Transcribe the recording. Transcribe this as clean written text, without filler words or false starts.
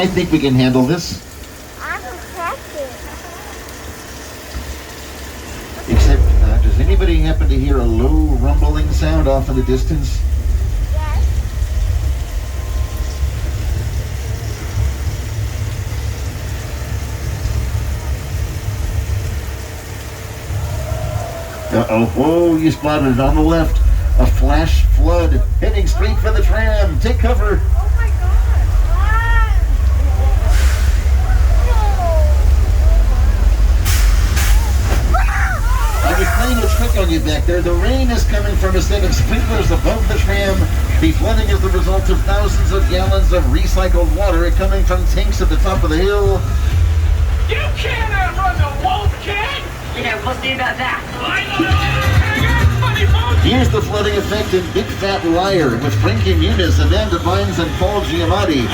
I think we can handle this. I'm protected. Except, does anybody happen to hear a low rumbling sound off in the distance? Yes. Uh-oh, whoa, you spotted it on the left. A flash flood heading straight for the tram. Take cover. Oh my God. I was playing a trick on you back there. The rain is coming from a set of sprinklers above the tram. The flooding is the result of thousands of gallons of recycled water coming from tanks at the top of the hill. You can't outrun the wolf, kid! Yeah, we'll see about that. Here's the flooding effect in Big Fat Liar with Frankie Muniz, Amanda Bynes, and Paul Giamatti.